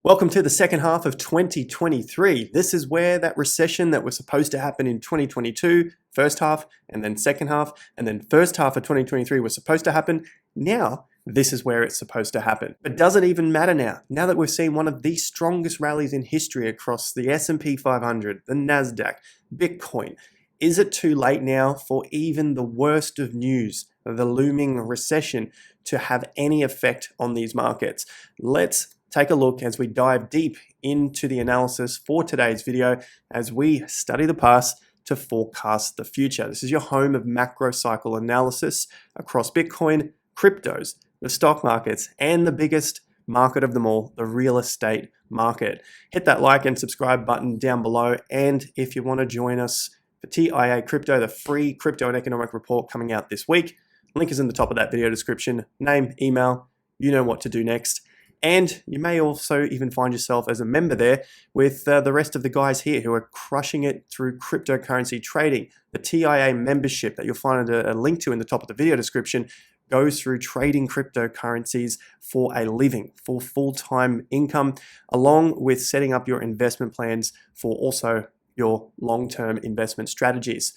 Welcome to the second half of 2023. This is where that recession that was supposed to happen in 2022, first half, and then second half, and then first half of 2023 was supposed to happen. Now, this is where it's supposed to happen. But does it even matter now? Now that we've seen one of the strongest rallies in history across the SP500, the NASDAQ, Bitcoin, is it too late now for even the worst of news, the looming recession, to have any effect on these markets? Let's take a look as we dive deep into the analysis for today's video as we study the past to forecast the future. This is your home of macro cycle analysis across Bitcoin, cryptos, the stock markets, and the biggest market of them all, the real estate market. Hit that like and subscribe button down below. And if you want to join us for TIA Crypto, the free crypto and economic report coming out this week, link is in the top of that video description. Name, email, you know what to do next. And you may also even find yourself as a member there with the rest of the guys here who are crushing it through cryptocurrency trading. The TIA membership that you'll find a link to in the top of the video description goes through trading cryptocurrencies for a living, for full-time income, along with setting up your investment plans for also your long-term investment strategies.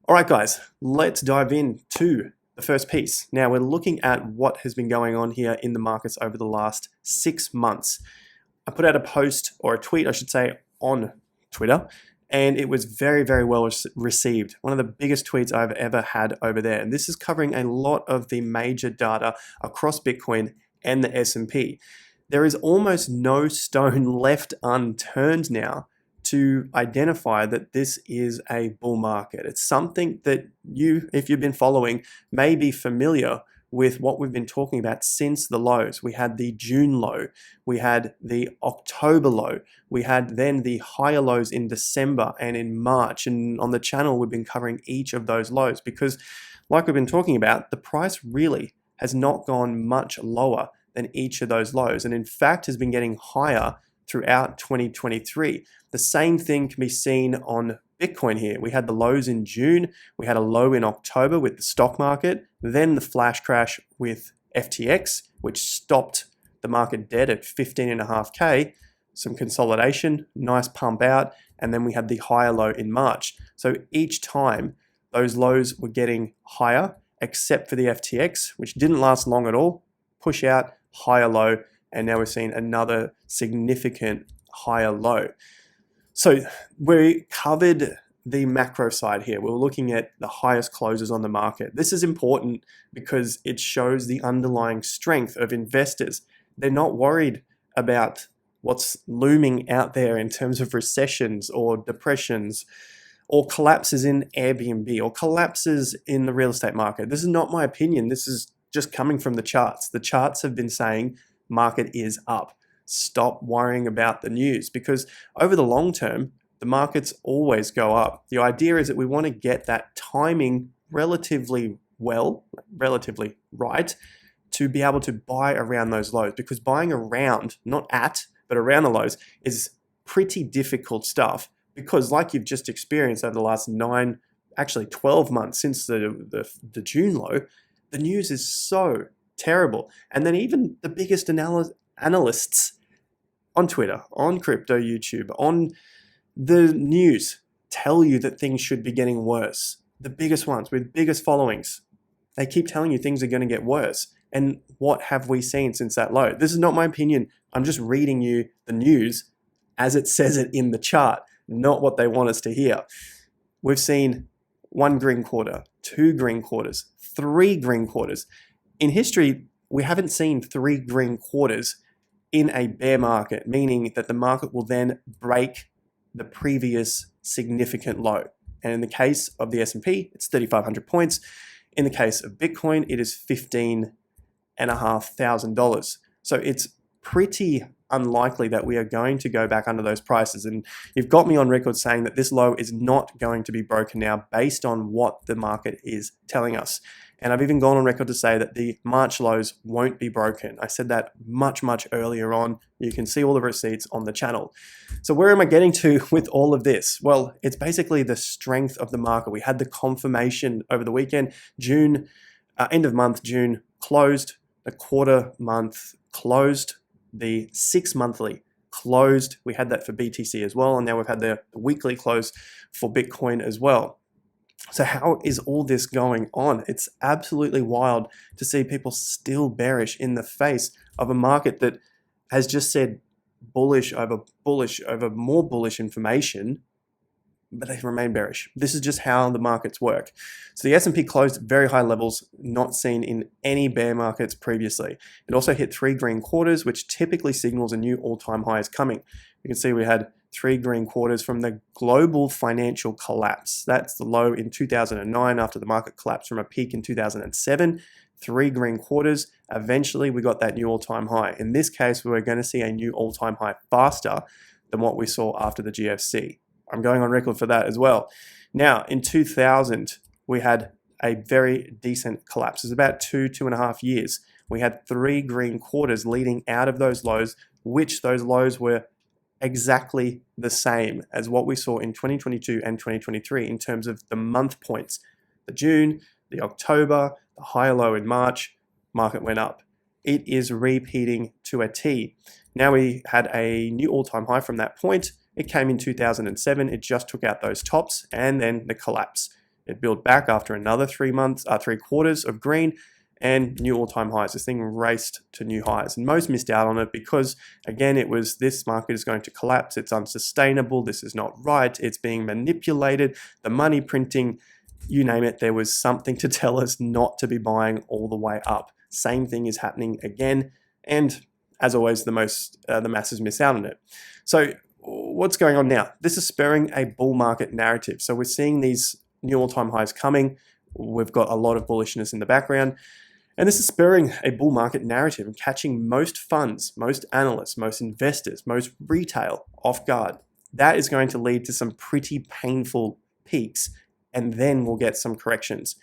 All right, guys, let's dive into the first piece. Now we're looking at what has been going on here in the markets over the last 6 months. I put out a post, or a tweet I should say, on Twitter, and it was very, very well received. One of the biggest tweets I've ever had over there. And this is covering a lot of the major data across Bitcoin and the S&P. There is almost no stone left unturned now to identify that this is a bull market. It's something that you, if you've been following, may be familiar with what we've been talking about since the lows. We had the June low, we had the October low, we had then the higher lows in December and in March. And on the channel, we've been covering each of those lows because, like we've been talking about, the price really has not gone much lower than each of those lows. And in fact, has been getting higher throughout 2023. The same thing can be seen on Bitcoin here. We had the lows in June, we had a low in October with the stock market, then the flash crash with FTX, which stopped the market dead at 15.5K, some consolidation, nice pump out, and then we had the higher low in March. So each time those lows were getting higher, except for the FTX, which didn't last long at all, push out, higher low, and now we're seeing another significant higher low. So we covered the macro side here. We're looking at the highest closes on the market. This is important because it shows the underlying strength of investors. They're not worried about what's looming out there in terms of recessions or depressions or collapses in Airbnb or collapses in the real estate market. This is not my opinion. This is just coming from the charts. The charts have been saying market is up. Stop worrying about the news because over the long term, the markets always go up. The idea is that we want to get that timing relatively right to be able to buy around those lows, because buying around, not at, but around the lows is pretty difficult stuff because, like you've just experienced over the last 12 months since the June low, the news is so terrible. And then even the biggest analysts on Twitter, on crypto YouTube, on the news tell you that things should be getting worse. The biggest ones with biggest followings, they keep telling you things are going to get worse. And what have we seen since that low? This is not my opinion. I'm just reading you the news as it says it in the chart, not what they want us to hear. We've seen 1 green quarter, 2 green quarters, 3 green quarters. In history, we haven't seen 3 green quarters in a bear market, meaning that the market will then break the previous significant low. And in the case of the S&P, it's 3,500 points. In the case of Bitcoin, it is $15,500. So it's pretty unlikely that we are going to go back under those prices. And you've got me on record saying that this low is not going to be broken now based on what the market is telling us. And I've even gone on record to say that the March lows won't be broken. I said that much, much earlier on. You can see all the receipts on the channel. So where am I getting to with all of this? Well, it's basically the strength of the market. We had the confirmation over the weekend. End of month, June closed. The quarter month closed. The 6 monthly closed. We had that for BTC as well, and now we've had the weekly close for Bitcoin as well. So how is all this going on? It's absolutely wild to see people still bearish in the face of a market that has just said bullish over more bullish information, but they remain bearish. This is just how the markets work. So the S&P closed at very high levels, not seen in any bear markets previously. It also hit 3 green quarters, which typically signals a new all-time high is coming. You can see we had 3 green quarters from the global financial collapse. That's the low in 2009 after the market collapsed from a peak in 2007. 3 green quarters. Eventually, we got that new all-time high. In this case, we were going to see a new all-time high faster than what we saw after the GFC. I'm going on record for that as well. Now, in 2000, we had a very decent collapse. It was about 2.5 years. We had 3 green quarters leading out of those lows, which those lows were exactly the same as what we saw in 2022 and 2023 in terms of the month points. The June, the October, the high low in March, market went up. It is repeating to a T. Now we had a new all-time high from that point. It came in 2007. It just took out those tops and then the collapse. It built back after another 3 quarters of green and new all-time highs. This thing raced to new highs, and most missed out on it because, again, it was this market is going to collapse. It's unsustainable. This is not right. It's being manipulated. The money printing, you name it, there was something to tell us not to be buying all the way up. Same thing is happening again, and as always, the masses miss out on it. So what's going on now? This is spurring a bull market narrative. So we're seeing these new all-time highs coming. We've got a lot of bullishness in the background. And this is spurring a bull market narrative and catching most funds, most analysts, most investors, most retail off guard. That is going to lead to some pretty painful peaks, and then we'll get some corrections.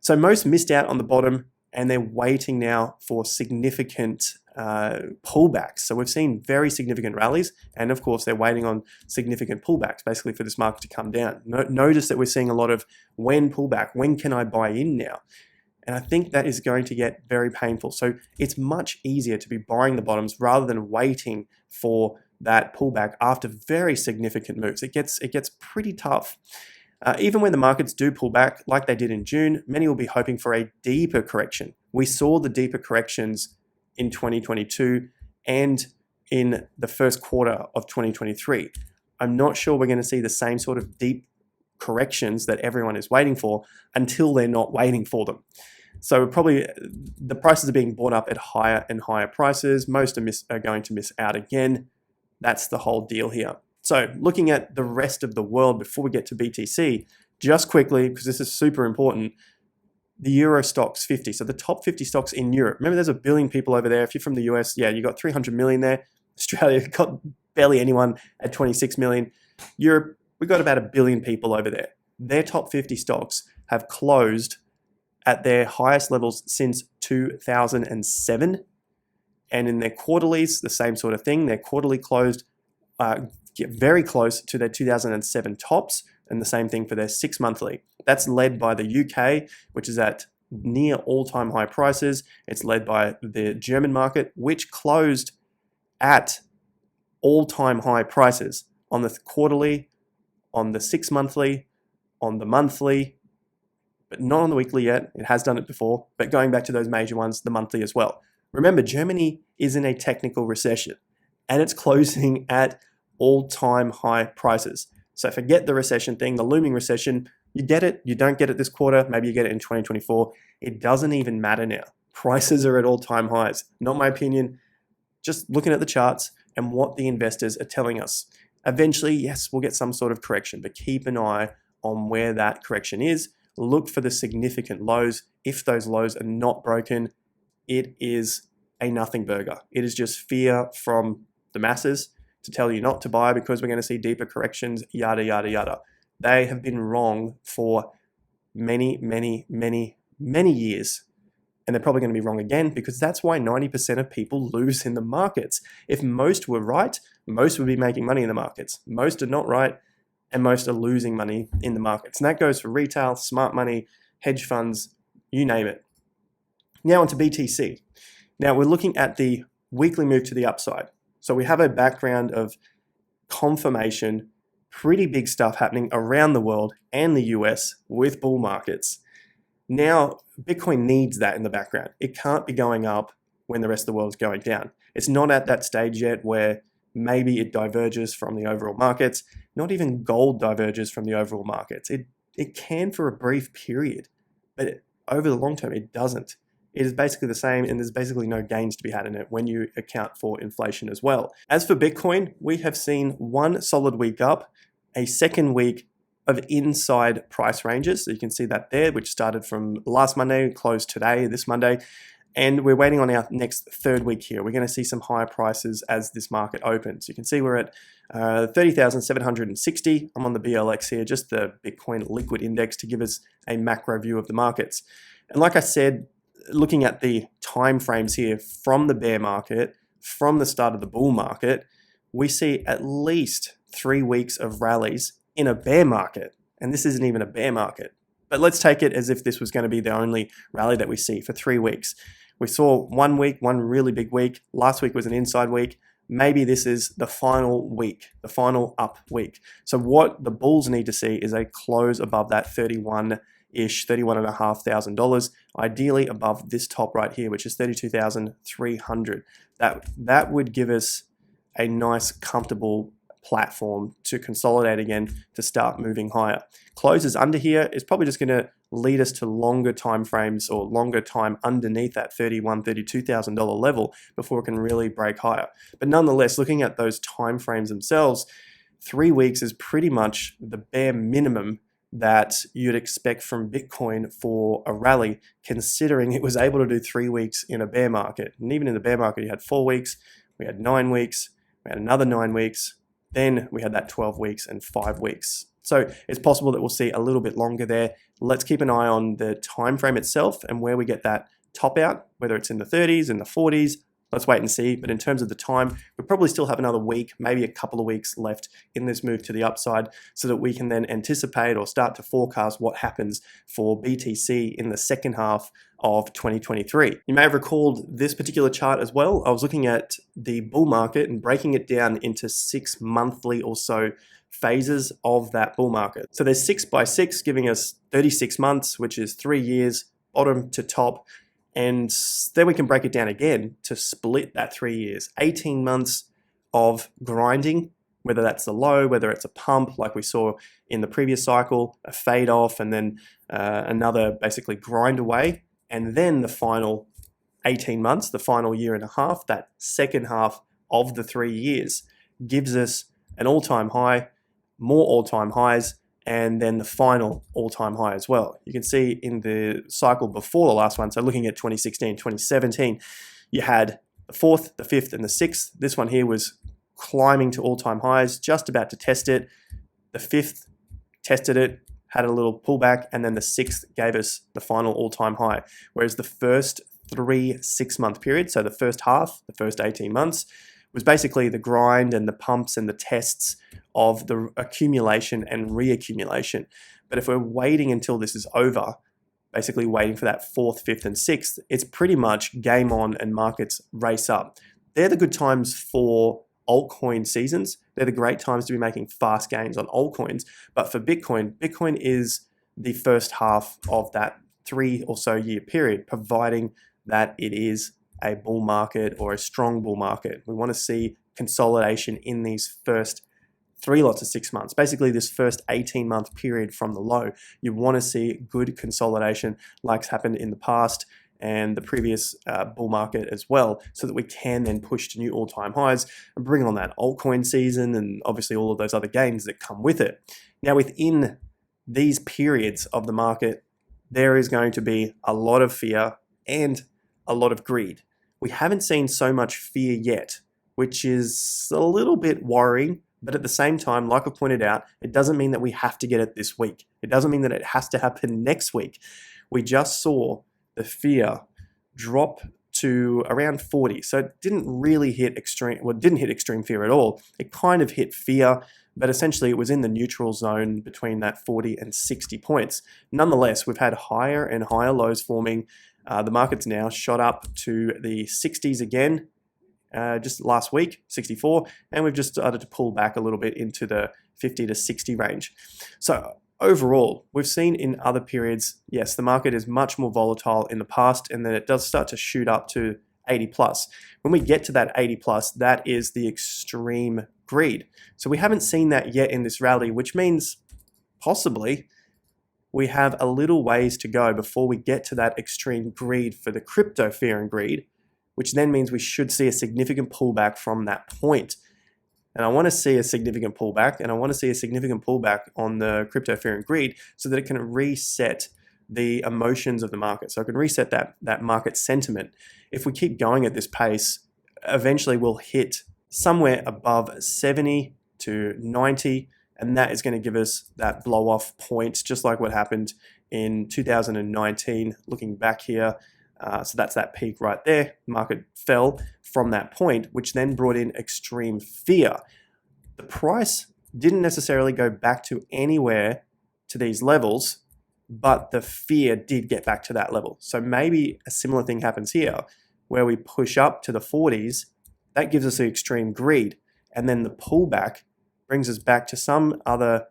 So most missed out on the bottom, and they're waiting now for significant pullbacks. So we've seen very significant rallies, and of course they're waiting on significant pullbacks, basically for this market to come down. Notice that we're seeing a lot of when pullback, when can I buy in now? And I think that is going to get very painful. So it's much easier to be buying the bottoms rather than waiting for that pullback after very significant moves. It gets pretty tough. Even when the markets do pull back, like they did in June, many will be hoping for a deeper correction. We saw the deeper corrections in 2022 and in the first quarter of 2023. I'm not sure we're going to see the same sort of deep corrections that everyone is waiting for until they're not waiting for them. So probably the prices are being bought up at higher and higher prices. Most are going to miss out again. That's the whole deal here. So looking at the rest of the world before we get to BTC, just quickly, because this is super important, the Euro stocks 50. So the top 50 stocks in Europe. Remember, there's 1 billion people over there. If you're from the US, yeah, you got 300 million there. Australia got barely anyone at 26 million. Europe, we've got about 1 billion people over there. Their top 50 stocks have closed at their highest levels since 2007. And in their quarterlies, the same sort of thing. Their quarterly closed get very close to their 2007 tops, and the same thing for their 6 monthly. That's led by the UK, which is at near all-time high prices. It's led by the German market, which closed at all-time high prices on the quarterly, on the 6 monthly, on the monthly, but not on the weekly yet. It has done it before, but going back to those major ones, the monthly as well. Remember, Germany is in a technical recession, and it's closing at all-time high prices. So forget the recession thing, the looming recession. You get it, you don't get it this quarter, maybe you get it in 2024. It doesn't even matter now. Prices are at all-time highs. Not my opinion, just looking at the charts and what the investors are telling us. Eventually, yes, we'll get some sort of correction, but keep an eye on where that correction is. Look for the significant lows. If those lows are not broken, it is a nothing burger. It is just fear from the masses to tell you not to buy because we're going to see deeper corrections, yada, yada, yada. They have been wrong for many, many, many, many years. And they're probably going to be wrong again because that's why 90% of people lose in the markets. If most were right, most would be making money in the markets. Most are not right, and most are losing money in the markets. And that goes for retail, smart money, hedge funds, you name it. Now onto BTC. Now we're looking at the weekly move to the upside. So we have a background of confirmation, pretty big stuff happening around the world and the US with bull markets. Now, Bitcoin needs that in the background. It can't be going up when the rest of the world is going down. It's not at that stage yet where maybe it diverges from the overall markets. Not even gold diverges from the overall markets. It can for a brief period, but over the long term, it doesn't. It is basically the same, and there's basically no gains to be had in it when you account for inflation as well. As for Bitcoin, we have seen one solid week up, a second week of inside price ranges. So you can see that there, which started from last Monday, closed today, this Monday. And we're waiting on our next third week here. We're going to see some higher prices as this market opens. You can see we're at 30,760. I'm on the BLX here, just the Bitcoin liquid index to give us a macro view of the markets. And like I said, looking at the time frames here from the bear market, from the start of the bull market, we see at least 3 weeks of rallies in a bear market. And this isn't even a bear market. But let's take it as if this was going to be the only rally that we see for 3 weeks. We saw 1 week, one really big week. Last week was an inside week. Maybe this is the final week, the final up week. So what the bulls need to see is a close above that $31-ish, $31,500, ideally above this top right here, which is 32,300. That would give us a nice, comfortable platform to consolidate again to start moving higher. Closes under here is probably just going to lead us to longer time frames or longer time underneath that $31,000, $32,000 level before it can really break higher. But nonetheless, looking at those time frames themselves, 3 weeks is pretty much the bare minimum that you'd expect from Bitcoin for a rally, considering it was able to do 3 weeks in a bear market. And even in the bear market, you had 4 weeks, we had 9 weeks, we had another 9 weeks, then we had that 12 weeks and 5 weeks. So it's possible that we'll see a little bit longer there. Let's keep an eye on the time frame itself and where we get that top out, whether it's in the 30s, in the 40s. Let's wait and see. But in terms of the time, we probably still have another week, maybe a couple of weeks left in this move to the upside so that we can then anticipate or start to forecast what happens for BTC in the second half of 2023. You may have recalled this particular chart as well. I was looking at the bull market and breaking it down into 6 monthly or so phases of that bull market. So there's 6 by 6 giving us 36 months, which is 3 years, bottom to top. And then we can break it down again to split that 3 years. 18 months of grinding, whether that's the low, whether it's a pump like we saw in the previous cycle, a fade off, and then another basically grind away. And then the final 18 months, the final year and a half, that second half of the 3 years gives us an all-time high, more all-time highs, and then the final all-time high as well. You can see in the cycle before the last one, so looking at 2016, 2017, you had the 4th, the 5th, and the 6th. This one here was climbing to all-time highs, just about to test it. The 5th tested it, had a little pullback, and then the 6th gave us the final all-time high. Whereas the first 3 6-month periods, so the first half, the first 18 months, was basically the grind and the pumps and the tests of the accumulation and reaccumulation. But if we're waiting until this is over, basically waiting for that 4th, 5th, and 6th, it's pretty much game on and markets race up. They're the good times for altcoin seasons. They're the great times to be making fast gains on altcoins. But for Bitcoin, Bitcoin is the first half of that 3 or so year period, providing that it is a bull market or a strong bull market. We want to see consolidation in these first 3 lots of 6 months. Basically, this first 18-month period from the low, you want to see good consolidation like's happened in the past and the previous bull market as well, so that we can then push to new all-time highs and bring on that altcoin season and obviously all of those other gains that come with it. Now, within these periods of the market, there is going to be a lot of fear and a lot of greed. We haven't seen so much fear yet, which is a little bit worrying, but at the same time, like I pointed out, it doesn't mean that we have to get it this week. It doesn't mean that it has to happen next week. We just saw the fear drop to around 40. So it didn't really hit extreme, well, it didn't hit extreme fear at all. It kind of hit fear, but essentially it was in the neutral zone between that 40 and 60 points. Nonetheless, we've had higher and higher lows forming. The market's now shot up to the 60s again, just last week, 64, and we've just started to pull back a little bit into the 50 to 60 range. So overall, we've seen in other periods, yes, the market is much more volatile in the past, and then it does start to shoot up to 80 plus. When we get to that 80 plus, that is the extreme greed. So we haven't seen that yet in this rally, which means possibly we have a little ways to go before we get to that extreme greed for the crypto fear and greed, which then means we should see a significant pullback from that point. And I want to see a significant pullback, and I want to see a significant pullback on the crypto fear and greed so that it can reset the emotions of the market. So it can reset that market sentiment. If we keep going at this pace, eventually we'll hit somewhere above 70 to 90, and that is going to give us that blow off point, just like what happened in 2019. Looking back here, so that's that peak right there. Market fell from that point, which then brought in extreme fear. The price didn't necessarily go back to anywhere to these levels, but the fear did get back to that level. So maybe a similar thing happens here, where we push up to the 40s. That gives us the extreme greed, and then the pullback brings us back to some other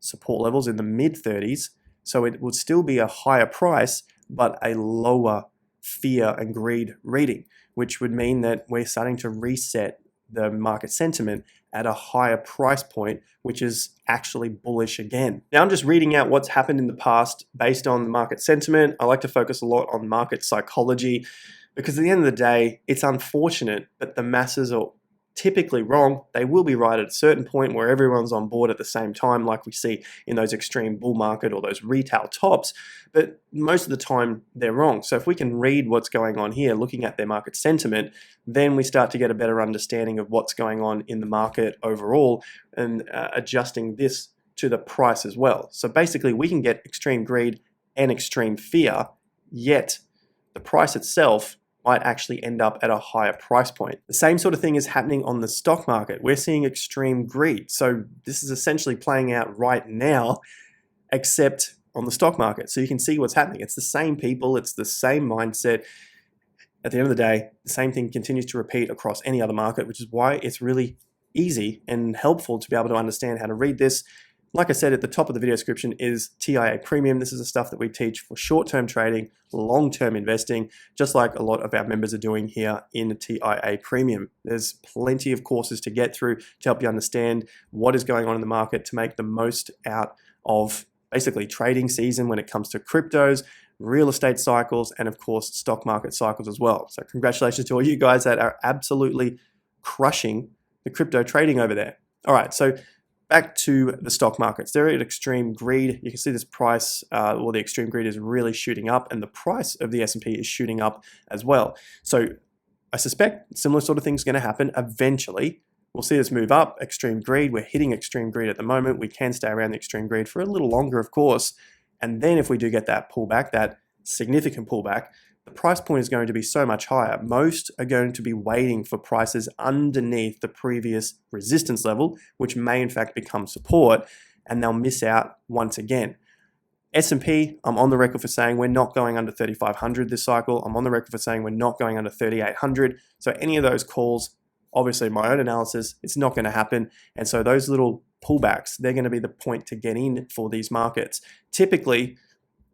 support levels in the mid 30s. So it would still be a higher price, but a lower fear and greed reading, which would mean that we're starting to reset the market sentiment at a higher price point, which is actually bullish again. Now I'm just reading out what's happened in the past based on the market sentiment. I like to focus a lot on market psychology because at the end of the day, it's unfortunate, but the masses are typically wrong. They will be right at a certain point where everyone's on board at the same time, like we see in those extreme bull market or those retail tops, but most of the time they're wrong. So if we can read what's going on here, looking at their market sentiment, then we start to get a better understanding of what's going on in the market overall and adjusting this to the price as well. So basically we can get extreme greed and extreme fear, yet the price itself might actually end up at a higher price point. The same sort of thing is happening on the stock market. We're seeing extreme greed. So this is essentially playing out right now, except on the stock market. So you can see what's happening. It's the same people, it's the same mindset. At the end of the day, the same thing continues to repeat across any other market, which is why it's really easy and helpful to be able to understand how to read this. Like I said, at the top of the video description is TIA Premium. This is the stuff that we teach for short-term trading, long-term investing, just like a lot of our members are doing here in TIA Premium. There's plenty of courses to get through to help you understand what is going on in the market, to make the most out of basically trading season when it comes to cryptos, real estate cycles, and of course, stock market cycles as well. So congratulations to all you guys that are absolutely crushing the crypto trading over there. All right, so back to the stock markets. They're at extreme greed. You can see this price, well, the extreme greed is really shooting up, and the price of the S&P is shooting up as well. So I suspect similar sort of things are going to happen eventually. We'll see this move up, extreme greed. We're hitting extreme greed at the moment. We can stay around the extreme greed for a little longer, of course. And then if we do get that pullback, that significant pullback, the price point is going to be so much higher. Most are going to be waiting for prices underneath the previous resistance level, which may in fact become support, and they'll miss out once again. S&P, I'm on the record for saying we're not going under 3,500 this cycle. I'm on the record for saying we're not going under 3,800. So any of those calls, obviously my own analysis, it's not going to happen. And so those little pullbacks, they're going to be the point to get in for these markets. Typically,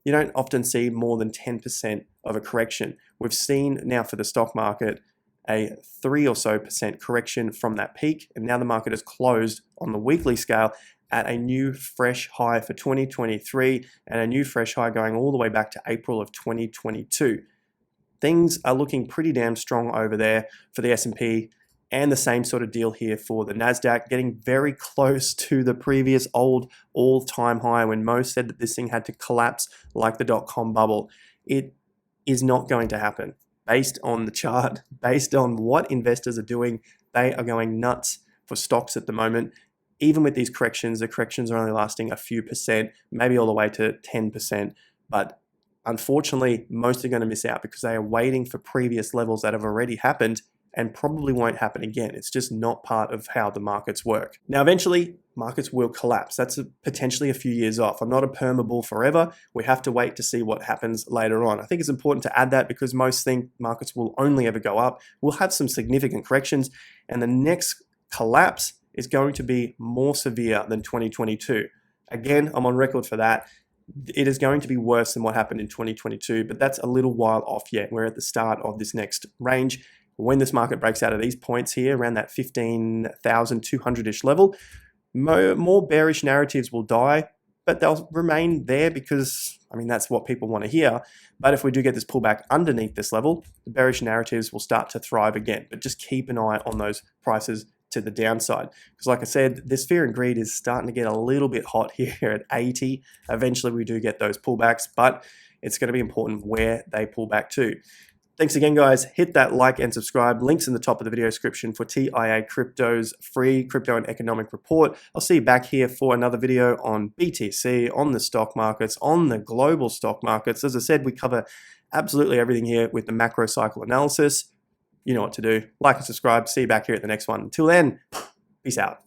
you don't often see more than 10% of a correction. We've seen now for the stock market a 3% or so correction from that peak, and now the market is closed on the weekly scale at a new fresh high for 2023 and a new fresh high going all the way back to April of 2022. Things are looking pretty damn strong over there for the S&P, and the same sort of deal here for the NASDAQ, getting very close to the previous old all-time high when most said that this thing had to collapse like the dot-com bubble. It is not going to happen. Based on the chart, based on what investors are doing, they are going nuts for stocks at the moment. Even with these corrections, the corrections are only lasting a few percent, maybe all the way to 10%. But unfortunately, most are going to miss out because they are waiting for previous levels that have already happened and probably won't happen again. It's just not part of how the markets work. Now, eventually, markets will collapse. That's potentially a few years off. I'm not a perma bull forever. We have to wait to see what happens later on. I think it's important to add that because most think markets will only ever go up. We'll have some significant corrections, and the next collapse is going to be more severe than 2022. Again, I'm on record for that. It is going to be worse than what happened in 2022, but that's a little while off yet. We're at the start of this next range. When this market breaks out of these points here, around that 15,200-ish level, more bearish narratives will die, but they'll remain there because, I mean, that's what people want to hear. But if we do get this pullback underneath this level, the bearish narratives will start to thrive again. But just keep an eye on those prices to the downside. Because like I said, this fear and greed is starting to get a little bit hot here at 80. Eventually we do get those pullbacks, but it's going to be important where they pull back to. Thanks again, guys. Hit that like and subscribe. Links in the top of the video description for TIA Crypto's free crypto and economic report. I'll see you back here for another video on BTC, on the stock markets, on the global stock markets. As I said, we cover absolutely everything here with the macro cycle analysis. You know what to do. Like and subscribe. See you back here at the next one. Until then, peace out.